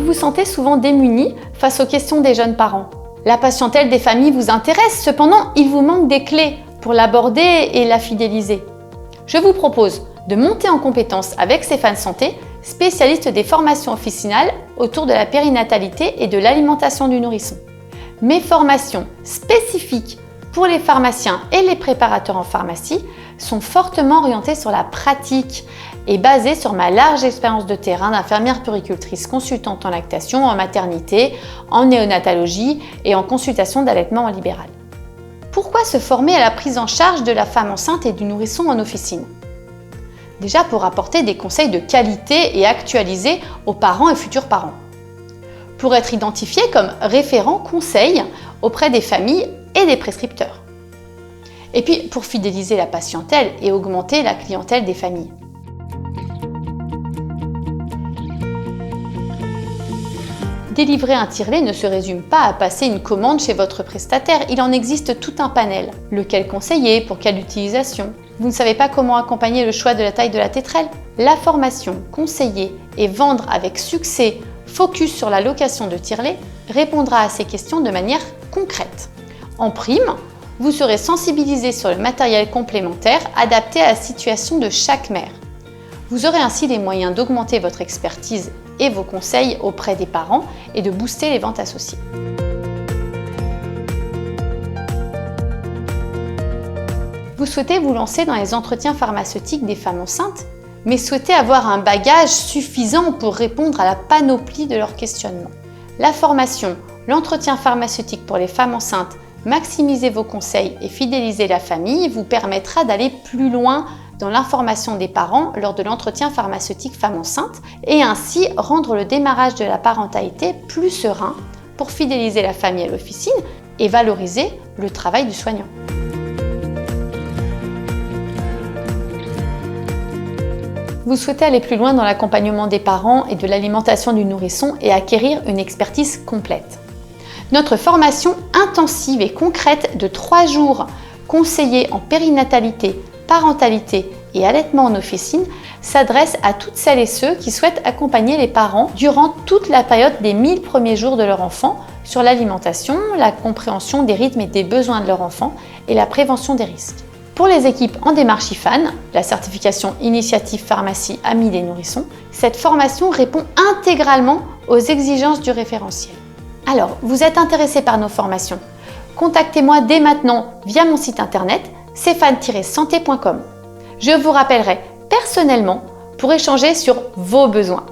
vous sentez souvent démunis face aux questions des jeunes parents. La patientèle des familles vous intéresse, cependant, il vous manque des clés pour l'aborder et la fidéliser. Je vous propose de monter en compétence avec Stéphane Santé, spécialiste des formations officinales autour de la périnatalité et de l'alimentation du nourrisson. Mes formations spécifiques pour les pharmaciens et les préparateurs en pharmacie sont fortement orientées sur la pratique et basées sur ma large expérience de terrain d'infirmière puéricultrice consultante en lactation, en maternité, en néonatologie et en consultation d'allaitement en libéral. Pourquoi se former à la prise en charge de la femme enceinte et du nourrisson en officine? Déjà pour apporter des conseils de qualité et actualisés aux parents et futurs parents. Pour être identifié comme référent conseil auprès des familles et des prescripteurs. Et puis pour fidéliser la patientèle et augmenter la clientèle des familles. Délivrer un tire-lait ne se résume pas à passer une commande chez votre prestataire, il en existe tout un panel. Lequel conseiller, pour quelle utilisation? Vous ne savez pas comment accompagner le choix de la taille de la tétrelle? La formation, conseiller et vendre avec succès focus sur la location de tire-lait répondra à ces questions de manière concrète. En prime, vous serez sensibilisé sur le matériel complémentaire adapté à la situation de chaque mère. Vous aurez ainsi les moyens d'augmenter votre expertise et vos conseils auprès des parents et de booster les ventes associées. Vous souhaitez vous lancer dans les entretiens pharmaceutiques des femmes enceintes, mais souhaitez avoir un bagage suffisant pour répondre à la panoplie de leurs questionnements. La formation, l'entretien pharmaceutique pour les femmes enceintes, maximiser vos conseils et fidéliser la famille vous permettra d'aller plus loin dans l'information des parents lors de l'entretien pharmaceutique femme enceinte et ainsi rendre le démarrage de la parentalité plus serein pour fidéliser la famille à l'officine et valoriser le travail du soignant. Vous souhaitez aller plus loin dans l'accompagnement des parents et de l'alimentation du nourrisson et acquérir une expertise complète. Notre formation intensive et concrète de 3 jours conseillée en périnatalité, parentalité et allaitement en officine s'adresse à toutes celles et ceux qui souhaitent accompagner les parents durant toute la période des 1000 premiers jours de leur enfant sur l'alimentation, la compréhension des rythmes et des besoins de leur enfant et la prévention des risques. Pour les équipes en démarche IFAN, la certification Initiative Pharmacie Amis des nourrissons, cette formation répond intégralement aux exigences du référentiel. Alors, vous êtes intéressé par nos formations? Contactez-moi dès maintenant via mon site internet stéphane-santé.com. Je vous rappellerai personnellement pour échanger sur vos besoins.